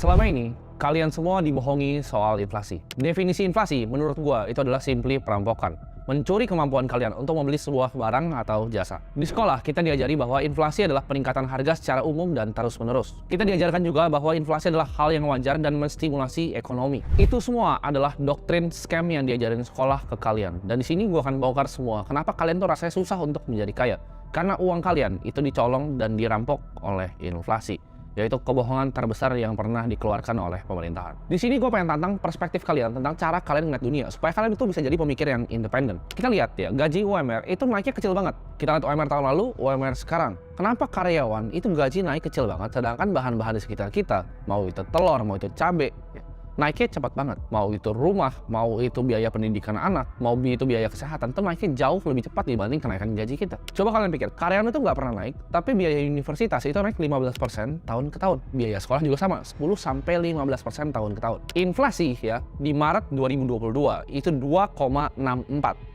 Selama ini, kalian semua dibohongi soal inflasi. Definisi inflasi menurut gua itu adalah simply perampokan. Mencuri kemampuan kalian untuk membeli sebuah barang atau jasa. Di sekolah, kita diajari bahwa inflasi adalah peningkatan harga secara umum dan terus-menerus. Kita diajarkan juga bahwa inflasi adalah hal yang wajar dan menstimulasi ekonomi. Itu semua adalah doktrin scam yang diajarin sekolah ke kalian. Dan di sini gua akan bongkar semua. Kenapa kalian tuh rasanya susah untuk menjadi kaya? Karena uang kalian itu dicolong dan dirampok oleh inflasi. Yaitu kebohongan terbesar yang pernah dikeluarkan oleh pemerintahan. Di sini gue pengen tantang perspektif kalian tentang cara kalian ngeliat dunia, supaya kalian itu bisa jadi pemikir yang independen. Kita lihat ya, gaji UMR itu naiknya kecil banget. Kita lihat UMR tahun lalu, UMR sekarang. Kenapa karyawan itu gaji naik kecil banget, sedangkan bahan-bahan di sekitar kita, mau itu telur, mau itu cabai, naiknya cepat banget. Mau itu rumah, mau itu biaya pendidikan anak, mau itu biaya kesehatan, itu naiknya jauh lebih cepat dibanding kenaikan gaji kita. Coba kalian pikir, karyawan itu nggak pernah naik, tapi biaya universitas itu naik 15% tahun ke tahun. Biaya sekolah juga sama, 10-15% tahun ke tahun. Inflasi ya, di Maret 2022 itu 2,64,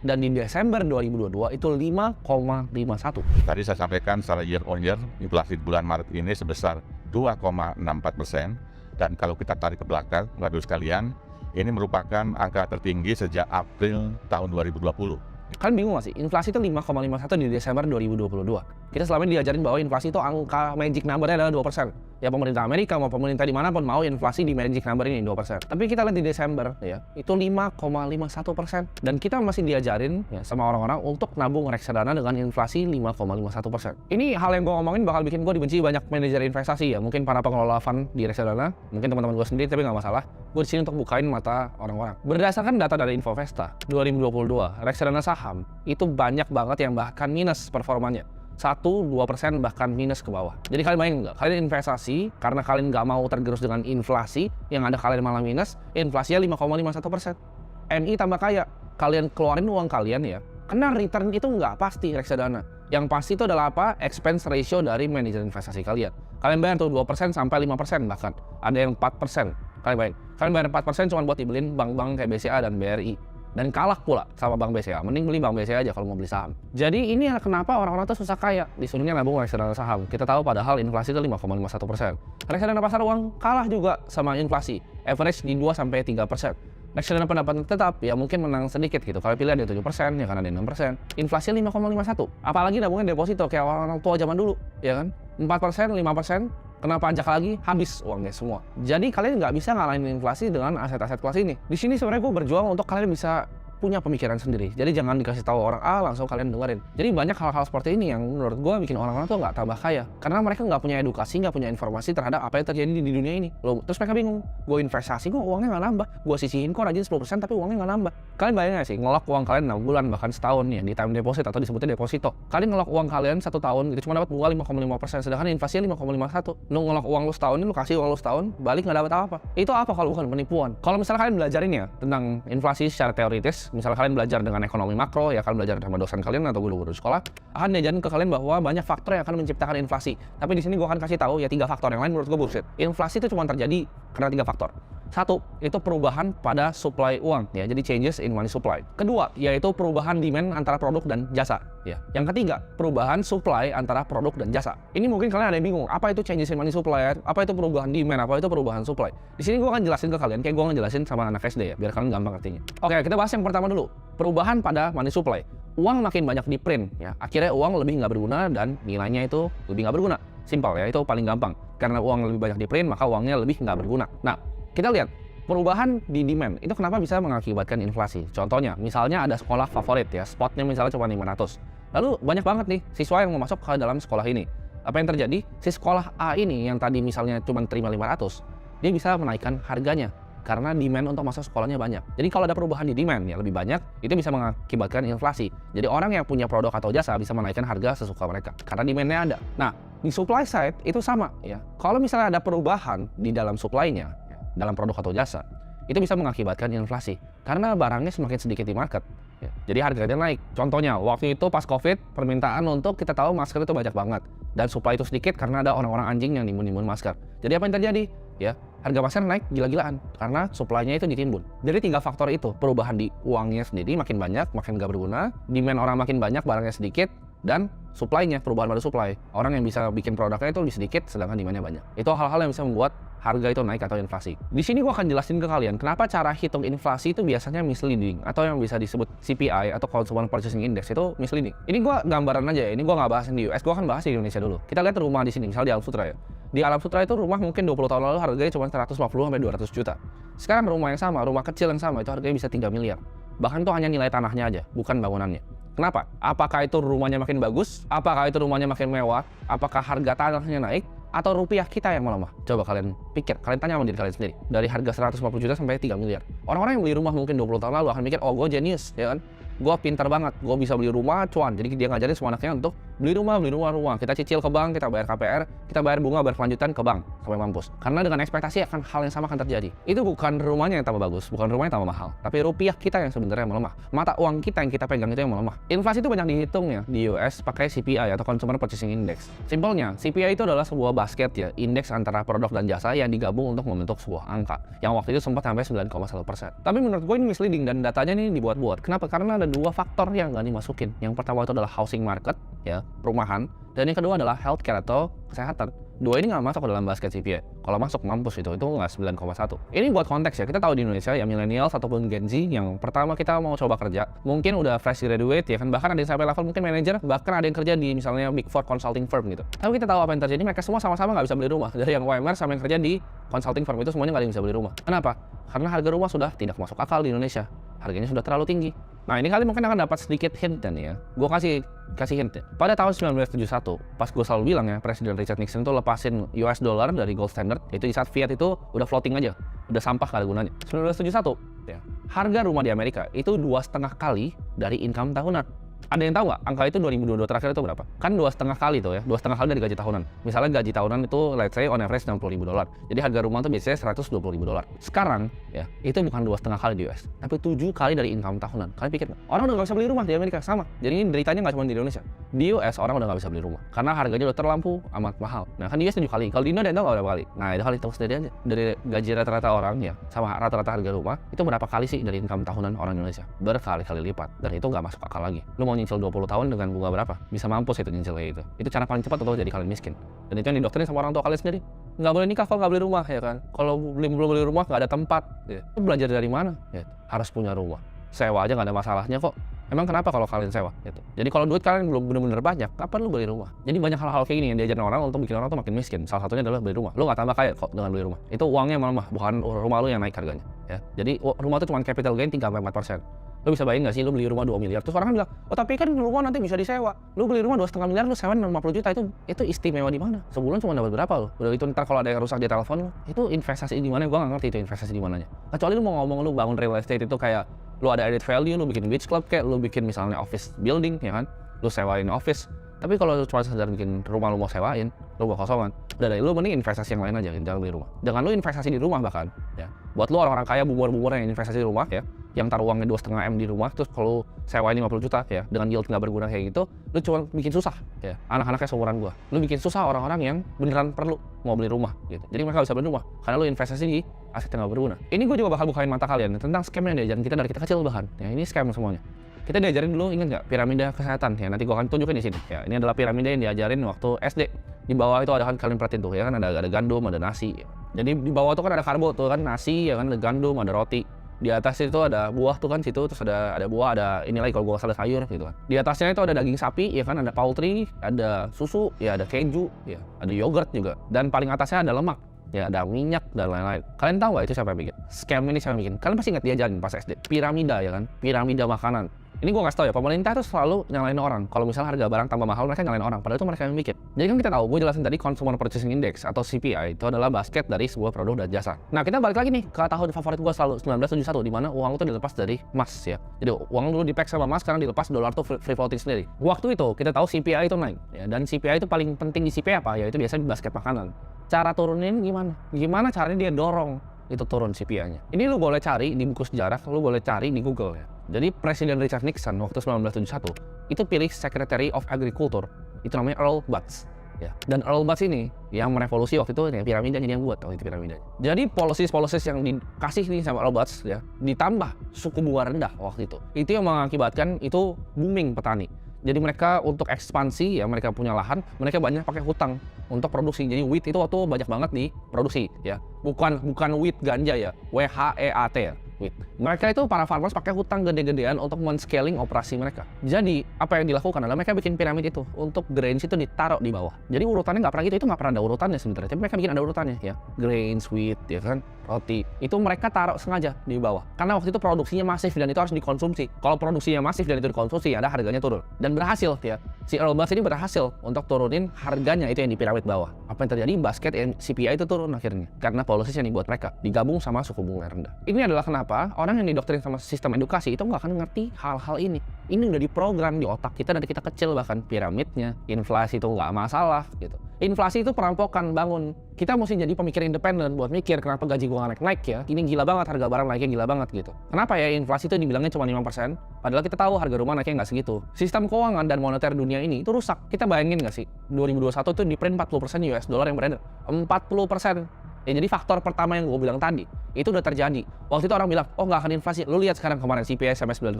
dan di Desember 2022 itu 5,51. Tadi saya sampaikan secara year on year, inflasi bulan Maret ini sebesar 2,64%. Dan kalau kita tarik ke belakang, Bapak-Ibu sekalian, ini merupakan angka tertinggi sejak April tahun 2020. Kalian bingung gak sih? Inflasi itu 5,51 di Desember 2022. Kita selama ini diajarin bahwa inflasi itu angka magic number-nya adalah 2%. Ya pemerintah Amerika mau pemerintah dimanapun mau inflasi di magic number ini 2%. Tapi kita lihat di Desember ya, itu 5,51%. Dan kita masih diajarin ya sama orang-orang untuk nabung reksadana dengan inflasi 5,51%. Ini hal yang gue ngomongin bakal bikin gue dibenci banyak manajer investasi ya. Mungkin para pengelola fund di reksadana, mungkin teman-teman gue sendiri, tapi nggak masalah. Gue di sini untuk bukain mata orang-orang. Berdasarkan data dari Infovesta 2022, reksadana saham itu banyak banget yang bahkan minus performanya. 1-2% bahkan minus ke bawah. Jadi kalian bayangin nggak? Kalian investasi karena kalian nggak mau tergerus dengan inflasi, yang ada kalian malah minus, inflasinya 5,51%. MI tambah kaya, kalian keluarin uang kalian ya, karena return itu nggak pasti reksadana. Yang pasti itu adalah apa? Expense ratio dari manajer investasi kalian. Kalian bayar tuh 2% sampai 5% bahkan. Ada yang 4%. Kalian bayar 4% cuma buat dibeliin bank-bank kayak BCA dan BRI. Dan kalah pula sama Bank BCA, mending beli Bank BCA aja kalau mau beli saham. Jadi ini kenapa orang-orang tuh susah kaya, disuruhnya nabung reksadana saham. Kita tahu padahal inflasi itu 5,51%. Reksadana pasar uang kalah juga sama inflasi, average di 2-3%. Reksadana pendapatan tetap ya mungkin menang sedikit gitu, kalau pilih ada 7%, ya kan ada 6%. Inflasi 5,51, apalagi nabungnya deposito kayak orang tua zaman dulu, ya kan? 4%, 5%, kena pajak lagi, habis uangnya semua. Jadi kalian nggak bisa ngalahin inflasi dengan aset-aset kelas ini. Di sini sebenarnya gue berjuang untuk kalian bisa punya pemikiran sendiri. Jadi jangan dikasih tahu orang langsung kalian dengerin. Jadi banyak hal-hal seperti ini yang menurut gue bikin orang-orang tuh nggak tambah kaya. Karena mereka nggak punya edukasi, nggak punya informasi terhadap apa yang terjadi di dunia ini. Loh, terus mereka bingung. Gue investasi kok uangnya nggak nambah. Gue sisihin kok rajin 10% tapi uangnya nggak nambah. Kalian bayangin nggak sih ngelok uang kalian 6 bulan bahkan setahun ya di time deposit atau disebutnya deposito. Kalian ngelok uang kalian 1 tahun gitu cuma dapat bunga 5,5%, sedangkan inflasinya 5,51. Lu ngelok uang lu setahun, lu kasih uang lu setahun, balik nggak dapat apa-apa. Itu apa kalau bukan penipuan? Kalau misalnya kalian belajarin ya tentang inflasi secara teoritis, misalnya kalian belajar dengan ekonomi makro, ya kalian belajar sama dosen kalian atau guru-guru sekolah, akan diajarin ke kalian bahwa banyak faktor yang akan menciptakan inflasi. Tapi di sini gue akan kasih tahu ya 3 faktor, yang lain menurut gue bullshit. Inflasi itu cuma terjadi karena 3 faktor. 1, itu perubahan pada supply uang ya, jadi changes in money supply. Kedua, yaitu perubahan demand antara produk dan jasa ya. Yang ketiga, perubahan supply antara produk dan jasa. Ini mungkin kalian ada yang bingung, apa itu changes in money supply, apa itu perubahan demand, apa itu perubahan supply. Di sini gue akan jelasin ke kalian kayak gue ngejelasin sama anak SD ya, biar kalian gampang ngertinya. Oke, kita bahas yang pertama dulu. Perubahan pada money supply. Uang makin banyak di print ya, akhirnya uang lebih nggak berguna dan nilainya itu lebih nggak berguna. Simpel ya, itu paling gampang. Karena uang lebih banyak di print, maka uangnya lebih nggak berguna. Nah, kita lihat perubahan di demand itu kenapa bisa mengakibatkan inflasi. Contohnya, misalnya ada sekolah favorit ya, spotnya misalnya cuma 500. Lalu banyak banget nih siswa yang mau masuk ke dalam sekolah ini. Apa yang terjadi? Si sekolah A ini yang tadi misalnya cuma terima 500, dia bisa menaikkan harganya karena demand untuk masuk sekolahnya banyak. Jadi kalau ada perubahan di demand ya lebih banyak, itu bisa mengakibatkan inflasi. Jadi orang yang punya produk atau jasa bisa menaikkan harga sesuka mereka karena demand-nya ada. Nah, di supply side itu sama ya. Kalau misalnya ada perubahan di dalam supply-nya, dalam produk atau jasa, itu bisa mengakibatkan inflasi karena barangnya semakin sedikit di market ya. Jadi harganya naik. Contohnya waktu itu pas COVID, permintaan untuk kita tahu masker itu banyak banget dan supply itu sedikit karena ada orang-orang anjing yang nimbun-nimbun masker. Jadi apa yang terjadi ya, harga masker naik gila-gilaan karena supply-nya itu ditimbun. Jadi 3 faktor itu, perubahan di uangnya sendiri makin banyak, makin gak berguna, demand orang makin banyak, barangnya sedikit, dan supply-nya, perubahan pada supply. Orang yang bisa bikin produknya itu lebih sedikit, sedangkan demand-nya banyak. Itu hal-hal yang bisa membuat harga itu naik atau inflasi. Di sini gua akan jelasin ke kalian kenapa cara hitung inflasi itu biasanya misleading atau yang bisa disebut CPI atau Consumer Purchasing Index itu misleading. Ini gua gambaran aja ya. Ini gua nggak bahas di US, gua akan bahas di Indonesia dulu. Kita lihat rumah di sini, misalnya di Alam Sutra ya. Di Alam Sutra itu rumah mungkin 20 tahun lalu harganya cuma 150 sampai 200 juta. Sekarang rumah yang sama, rumah kecil yang sama itu harganya bisa 3 miliar. Bahkan itu hanya nilai tanahnya aja, bukan bangunannya. Kenapa? Apakah itu rumahnya makin bagus? Apakah itu rumahnya makin mewah? Apakah harga tanahnya naik? Atau rupiah kita yang melemah? Coba kalian pikir, kalian tanya sama diri kalian sendiri. Dari harga 150 juta sampai 3 miliar. Orang-orang yang beli rumah mungkin 20 tahun lalu akan mikir, oh gue jenius, ya kan? Gue pintar banget, gue bisa beli rumah cuan. Jadi dia ngajarin semua anaknya untuk beli rumah. Kita cicil ke bank, kita bayar KPR, kita bayar bunga berkelanjutan ke bank sampai mampus. Karena dengan ekspektasi akan hal yang sama akan terjadi. Itu bukan rumahnya yang tambah bagus, bukan rumahnya yang tambah mahal, tapi rupiah kita yang sebenarnya melemah. Mata uang kita yang kita pegang itu yang melemah. Inflasi itu banyak dihitung ya di US pakai CPI atau Consumer Purchasing Index. Simpelnya, CPI itu adalah sebuah basket ya, indeks antara produk dan jasa yang digabung untuk membentuk sebuah angka. Yang waktu itu sempat sampai 9,1%. Tapi menurut gue ini misleading dan datanya ini dibuat-buat. Kenapa? Karena ada dua faktor yang nggak dimasukin. Yang pertama itu adalah housing market, ya, perumahan. Dan yang kedua adalah healthcare atau kesehatan. Dua ini nggak masuk ke dalam basket CPI. Kalau masuk mampus itu nggak 9,1. Ini buat konteks ya, kita tahu di Indonesia ya millennials ataupun Gen Z yang pertama kita mau coba kerja, mungkin udah fresh graduate ya kan, bahkan ada yang sampai level mungkin manager, bahkan ada yang kerja di misalnya Big Four consulting firm gitu. Tapi kita tahu apa yang terjadi, mereka semua sama-sama nggak bisa beli rumah. Dari yang UMR sama yang kerja di consulting firm itu semuanya nggak ada yang bisa beli rumah. Kenapa? Karena harga rumah sudah tidak masuk akal di Indonesia. Harganya sudah terlalu tinggi. Nah ini kalian mungkin akan dapat sedikit hint dan ya. Gue kasih hint ya. Pada tahun 1971, pas gue selalu bilang ya, Presiden Richard Nixon itu lepasin US dollar dari gold standard. Itu di saat fiat itu udah floating aja, udah sampah kali gunanya. 1971, ya. Harga rumah di Amerika itu 2,5 kali dari income tahunan. Ada yang tahu nggak angka itu 2022 terakhir itu berapa? Kan 2,5 kali tuh ya, 2,5 kali dari gaji tahunan. Misalnya gaji tahunan itu let's say on average $60.000. Jadi harga rumah itu biasanya $120.000. Sekarang ya, itu bukan 2,5 kali di US, tapi 7 kali dari income tahunan. Kalian pikir nggak? Orang udah nggak bisa beli rumah di Amerika, sama. Jadi ini deritanya nggak cuma di Indonesia. Di US orang udah nggak bisa beli rumah karena harganya udah terlampau amat mahal. Nah kan di US 7 kali. Kalau di Indo ada yang tahu nggak berapa kali? Nah itu kali tahu sendiri aja. Dari gaji rata-rata orang ya sama rata-rata harga rumah itu berapa kali sih dari income tahunan orang Indonesia? Berkali-kali lipat. Dan itu nggak masuk akal lagi. Lu mau nyicil 20 tahun dengan bunga berapa? Bisa mampus itu nyicilnya itu. Itu cara paling cepat untuk jadi kalian miskin. Dan itu yang didoktrin sama orang tua kalian sendiri. Nggak boleh nikah kalau nggak beli rumah ya kan. Kalau belum beli rumah nggak ada tempat. Ya. Itu belajar dari mana? Ya. Harus punya rumah. Sewa aja nggak ada masalahnya kok. Emang kenapa kalau kalian sewa? Gitu. Jadi kalau duit kalian belum benar-benar banyak, kapan lu beli rumah? Jadi banyak hal-hal kayak gini yang diajarin orang untuk bikin orang tuh makin miskin. Salah satunya adalah beli rumah. Lu nggak tambah kaya kok dengan beli rumah. Itu uangnya malah bukan rumah lu yang naik harganya. Ya. Jadi rumah itu cuma capital gain 3-4%. Lu bisa bayangin nggak sih lu beli rumah 2 miliar? Terus orang kan bilang, oh tapi kan rumah nanti bisa disewa. Lu beli rumah 2,5 miliar, lu sewain 50 juta itu istimewa di mana? Sebulan cuma dapat berapa lu? Udah itu ntar kalau ada yang rusak di telepon lu, itu investasi di mana? Gua nggak ngerti itu investasi di mananya. Kecuali lu mau ngomong lu bangun real estate itu kayak lu ada added value, lu bikin beach club kayak lu bikin misalnya office building ya kan, lu sewain office. Tapi kalau lu cuma sekedar bikin rumah lu mau sewain, lu mau kosongan, udah deh lu mending investasi yang lain aja, jangan beli rumah. Dengan lu investasi di rumah bahkan, ya. Buat lu orang-orang kaya bumur-bumur yang investasi di rumah ya, yang taruh uangnya 2,5 M di rumah, terus kalau sewain 50 juta ya, dengan yield nggak berguna kayak gitu, lu cuma bikin susah ya, anak-anaknya seumuran gua. Lu bikin susah orang-orang yang beneran perlu mau beli rumah gitu. Jadi mereka bisa beli rumah karena lu investasi di aset yang nggak berguna. Ini gue juga bakal bukain mata kalian tentang scam yang diajarin kita dari kita kecil bahkan. Ya ini scam semuanya. Kita diajarin dulu, ingat nggak, piramida kesehatan ya, nanti gua akan tunjukin di sini ya. Ini adalah piramida yang diajarin waktu SD. Di bawah itu ada kan, kalian perhatiin tuh ya kan, ada gandum, ada nasi ya. Jadi di bawah tuh kan ada karbo tuh kan, nasi ya kan, ada gandum, ada roti. Di atas itu ada buah tuh kan situ, terus ada buah, ada ini lagi kalau gua nggak salah sayur gitu kan. Di atasnya itu ada daging sapi ya kan, ada poultry, ada susu ya, ada keju ya, ada yogurt juga, dan paling atasnya ada lemak ya, ada minyak dan lain-lain. Kalian tahu nggak itu siapa yang bikin? Scam ini siapa yang bikin? Kalian pasti ingat diajarin pas SD, piramida ya kan, piramida makanan. Ini gue nggak tahu ya, pemerintah tuh selalu nyalain orang. Kalau misalnya harga barang tambah mahal, mereka nyalain orang. Padahal itu mereka yang bikin. Jadi kan kita tahu, gue jelasin tadi Consumer Purchasing Index atau CPI itu adalah basket dari sebuah produk dan jasa. Nah kita balik lagi nih ke tahun favorit gue selalu 1971, di mana uang itu dilepas dari emas ya. Jadi uang dulu di-pack sama emas, sekarang dilepas, dolar tuh free floating sendiri. Waktu itu kita tahu CPI itu naik ya, dan CPI itu paling penting di CPI apa? Ya itu biasanya di basket makanan. Cara turunin gimana? Gimana caranya dia dorong itu turun CPI-nya? Ini lu boleh cari di buku sejarah, lu boleh cari di Google ya. Jadi Presiden Richard Nixon waktu 1971 itu pilih Secretary of Agriculture, itu namanya Earl Butz ya. Dan Earl Butz ini yang merevolusi waktu itu ya, piramidanya dia yang buat waktu itu piramidanya. Jadi policies yang dikasih nih sama Earl Butz ya, ditambah suku bunga rendah waktu itu yang mengakibatkan itu booming petani. Jadi mereka untuk ekspansi ya, mereka punya lahan, mereka banyak pakai hutang untuk produksi. Jadi wheat itu waktu banyak banget diproduksi ya. Bukan wheat ganja ya, WHEAT ya. Wheat. Mereka itu para farmers pakai hutang gede-gedean untuk men-scaling operasi mereka. Jadi apa yang dilakukan adalah mereka bikin piramid itu untuk grains itu ditaruh di bawah. Jadi urutannya nggak pernah gitu, itu nggak pernah ada urutannya sebenarnya. Tapi mereka bikin ada urutannya ya, grains, wheat, ya kan, roti. Itu mereka taruh sengaja di bawah. Karena waktu itu produksinya masif dan itu harus dikonsumsi. Kalau produksinya masif dan itu dikonsumsi, ada harganya turun. Dan berhasil ya. Si Earl Musk ini berhasil untuk turunin harganya itu yang di piramid bawah. Apa yang terjadi? Basket CPI itu turun akhirnya. Karena policy yang dibuat mereka digabung sama suku bunga rendah. Ini adalah kenapa orang yang didoktrin sama sistem edukasi itu nggak akan ngerti hal-hal ini. Ini udah diprogram di otak kita dari kita kecil, bahkan piramidnya, inflasi itu nggak masalah gitu. Inflasi itu perampokan, bangun. Kita mesti jadi pemikir independen buat mikir kenapa gaji gua nggak naik-naik ya. Ini gila banget, harga barang naiknya gila banget gitu. Kenapa ya inflasi itu dibilangnya cuma 5%? Padahal kita tahu harga rumah naiknya nggak segitu. Sistem keuangan dan moneter dunia ini itu rusak. Kita bayangin nggak sih, 2021 itu di print 40% US dollar yang beredar. 40%. Ya, jadi faktor pertama yang gue bilang tadi, itu udah terjadi. Waktu itu orang bilang, oh nggak akan inflasi. Lu lihat sekarang kemarin CPI sampai 9,1.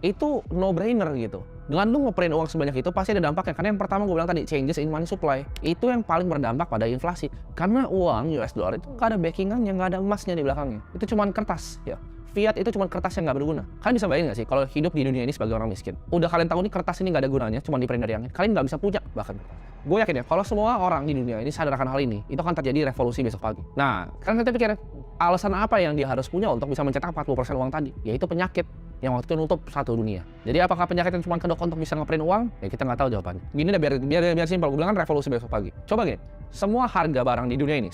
Itu no-brainer gitu. Dengan lu ngeprint uang sebanyak itu, pasti ada dampaknya. Karena yang pertama gue bilang tadi, changes in money supply. Itu yang paling berdampak pada inflasi. Karena uang US dollar itu nggak ada backingannya, nggak ada emasnya di belakangnya. Itu cuma kertas ya. Fiat itu cuma kertas yang nggak berguna. Kalian bisa bayangin nggak sih, kalau hidup di dunia ini sebagai orang miskin, udah kalian tahu nih kertas ini nggak ada gunanya, cuma di print dari angin, kalian nggak bisa punya bahkan. Gue yakin ya, kalau semua orang di dunia ini sadar akan hal ini, itu akan terjadi revolusi besok pagi. Nah, kan kita pikir, alasan apa yang dia harus punya untuk bisa mencetak 40% uang tadi? Yaitu penyakit yang waktu itu nutup satu dunia. Jadi apakah penyakit yang cuma kedok untuk bisa ngeprint uang? Ya kita nggak tahu jawabannya. Gini deh, biar simpel, gue bilang kan revolusi besok pagi. Coba gini, semua harga barang di dunia ini,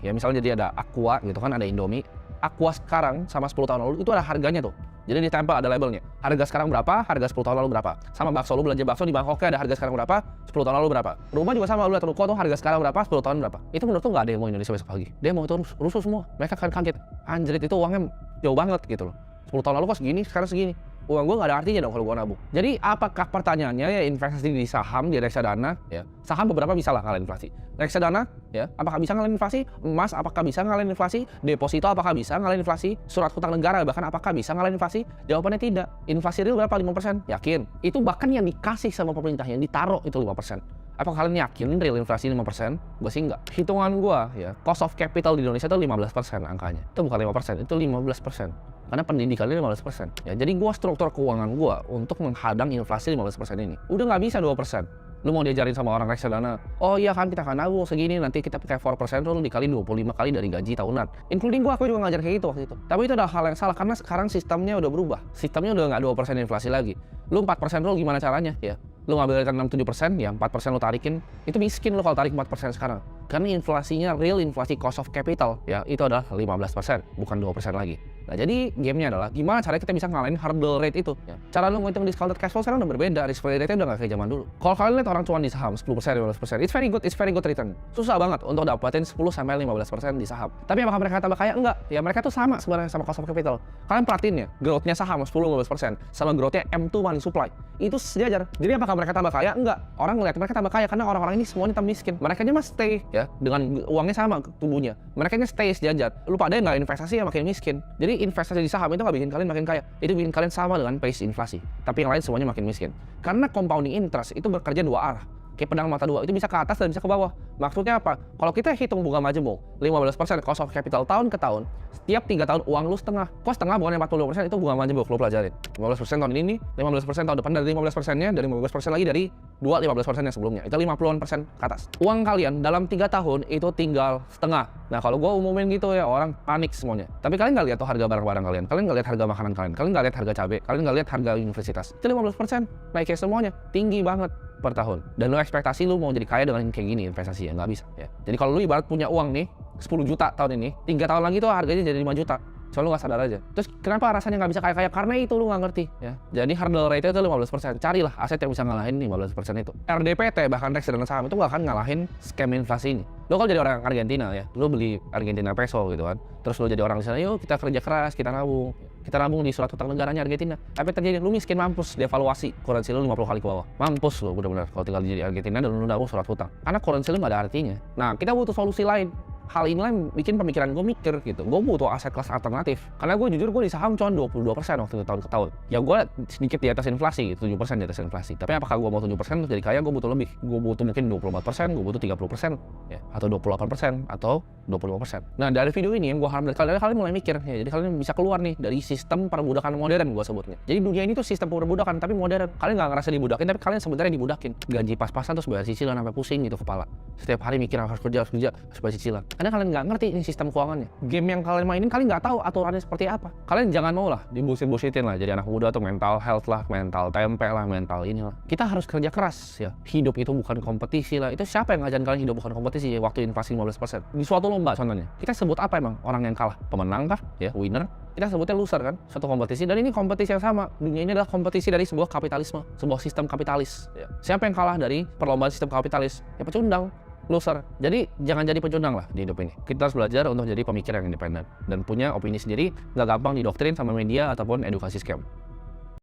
ya misalnya jadi ada Aqua gitu kan, ada Indomie. Aqua sekarang sama 10 tahun lalu itu ada harganya tuh. Jadi ditempel ada labelnya. Harga sekarang berapa, harga 10 tahun lalu berapa. Sama bakso, lu belanja bakso di Bangkoknya ada harga sekarang berapa, 10 tahun lalu berapa. Rumah juga sama, lu lihat ruko tuh harga sekarang berapa, 10 tahun berapa. Itu menurut tuh nggak ada yang mau Indonesia besok pagi. Demo itu rusuh semua. Mereka akan kaget. Anjrit, itu uangnya jauh banget gitu loh. 10 tahun lalu kok segini, sekarang segini. Uang gue nggak ada artinya dong kalau gue nabung. Jadi apakah pertanyaannya ya investasi di saham, di reksadana ya. Saham beberapa bisa lah ngalahin inflasi. Reksadana ya, apakah bisa ngalahin inflasi? Emas apakah bisa ngalahin inflasi? Deposito apakah bisa ngalahin inflasi? Surat hutang negara bahkan apakah bisa ngalahin inflasi? Jawabannya tidak. Inflasi real berapa? 5%? Yakin. Itu bahkan yang dikasih sama pemerintah, yang ditaruh itu 5%. Apakah kalian yakin real inflasi 5%? Gue sih enggak. Hitungan gue ya, cost of capital di Indonesia itu 15% angkanya. Itu bukan 5%, itu 15%. Karena pendidikannya 15%. Ya, jadi gue struktur keuangan gue untuk menghadang inflasi 15% ini. Udah nggak bisa 2%. Lu mau diajarin sama orang reksadana, oh iya kan kita akan nabung segini, nanti kita pakai 4% lu dikali 25 kali dari gaji tahunan. Including aku juga ngajar kayak gitu waktu itu. Tapi itu adalah hal yang salah karena sekarang sistemnya udah berubah. Sistemnya udah nggak 2% inflasi lagi. Lu 4% lu gimana caranya ya? Lu ngambil return 6-7%, ya 4% lu tarikin, itu miskin lu kalau tarik 4% sekarang. Karena inflasinya, real inflasi cost of capital, ya itu adalah 15%, bukan 2% lagi. Nah jadi gamenya adalah gimana caranya kita bisa ngalahin hurdle rate itu ya. Cara lu ngitung discounted cash flow sekarang udah berbeda, risk free rate-nya udah gak kayak zaman dulu. Kalau kalian lihat orang cuan di saham 10%, 15%, it's very good return. Susah banget untuk dapetin 10-15% di saham. Tapi apakah mereka tambah kaya? Enggak. Ya mereka tuh sama sebenarnya sama cost of capital. Kalian perhatiin ya, growth-nya saham 10-15% sama growth-nya M2 money supply. Itu sejajar. Jadi apakah mereka tambah kaya? Enggak. Orang ngeliat mereka tambah kaya karena orang-orang ini semuanya tambah miskin. Mereka mah stay ya dengan uangnya sama tubuhnya. Mereka stay sejajar. Lu pada nggak investasi ya makin miskin. Jadi investasi di saham itu nggak bikin kalian makin kaya. Itu bikin kalian sama dengan pace inflasi. Tapi yang lain semuanya makin miskin. Karena compounding interest itu bekerja dua arah. Kayak pedang mata dua, itu bisa ke atas dan bisa ke bawah. Maksudnya apa? Kalau kita hitung bunga majemuk 15% cost of capital tahun ke tahun, setiap 3 tahun uang lu setengah. Kok setengah bukan 40%, itu bunga majemuk, lu pelajarin. 15% tahun ini, 15% tahun depan, dari 15%-nya, dari 15% lagi dari 15% yang sebelumnya. Itu 50% ke atas. Uang kalian dalam 3 tahun itu tinggal setengah. Nah kalau gue umumin gitu ya, orang panik semuanya. Tapi kalian nggak lihat tuh harga barang-barang kalian, kalian nggak lihat harga makanan kalian nggak lihat harga cabai, kalian nggak lihat harga universitas. Itu 15% naiknya semuanya, tinggi banget per tahun. Dan lu ekspektasi lu mau jadi kaya dengan kayak gini investasi ya nggak bisa ya. Jadi kalau lu ibarat punya uang nih 10 juta tahun ini, 3 tahun lagi tuh harganya jadi 5 juta. Soalnya lu nggak sadar aja. Terus kenapa rasanya nggak bisa kaya-kaya? Karena itu lu nggak ngerti ya. Jadi hurdle rate itu 15%. Carilah aset yang bisa ngalahin 15% itu. RDPT bahkan reksadana saham itu nggak akan ngalahin scam inflasi ini. Lu kalau jadi orang Argentina ya, lu beli Argentina peso gitu kan. Terus lu jadi orang di sana, yuk kita kerja keras, kita nabung. Kita nabung di surat hutang negaranya Argentina. Tapi terjadi lu miskin, mampus, devaluasi currency lu 50 kali ke bawah. Mampus lu benar-benar kalau tinggal di Argentina dan lu nabung surat hutang. Karena currency lu nggak ada artinya. Nah, kita butuh solusi lain. hal inilah yang bikin pemikiran gue mikir gitu. Gue butuh aset kelas alternatif. Karena gue jujur gue di saham cuma 22% waktu itu tahun ke tahun. Ya gue sedikit di atas inflasi gitu, 7% di atas inflasi. Tapi apakah gue mau 7% untuk jadi kaya? Gue butuh lebih. Gue butuh mungkin 24%, gue butuh 30%, ya, atau 28%, atau 25%. Nah dari video ini yang gue harap dari kalian mulai mikir, ya, jadi kalian bisa keluar nih dari sistem perbudakan modern gue sebutnya. Jadi dunia ini tuh sistem perbudakan tapi modern. Kalian nggak ngerasa dibudakin, tapi kalian sebenarnya dibudakin. Gaji pas-pasan terus bayar cicilan sampai pusing gitu kepala. Setiap hari mikir harus kerja, harus bayar cicilan. Karena kalian nggak ngerti ini sistem keuangannya. Game yang kalian mainin kalian nggak tahu aturannya seperti apa. Kalian jangan mau lah dibullshit-bullshitin lah. Jadi anak muda tuh mental health lah, mental tempe lah, mental inilah. Kita harus kerja keras ya. Hidup itu bukan kompetisi lah. Itu siapa yang ngajarin kalian hidup bukan kompetisi ya, waktu inflasi 15%? Di suatu lomba contohnya. Kita sebut apa emang orang yang kalah? Pemenang kah? Ya, winner. Kita sebutnya loser kan, suatu kompetisi. Dan ini kompetisi yang sama. Dunia ini adalah kompetisi dari sebuah kapitalisme, sebuah sistem kapitalis. Ya. Siapa yang kalah dari perlombaan sistem kapitalis? Ya pecundang, loser. Jadi jangan jadi pecundang lah di hidup ini. Kita harus belajar untuk jadi pemikir yang independen dan punya opini sendiri, nggak gampang didoktrin sama media ataupun edukasi scam.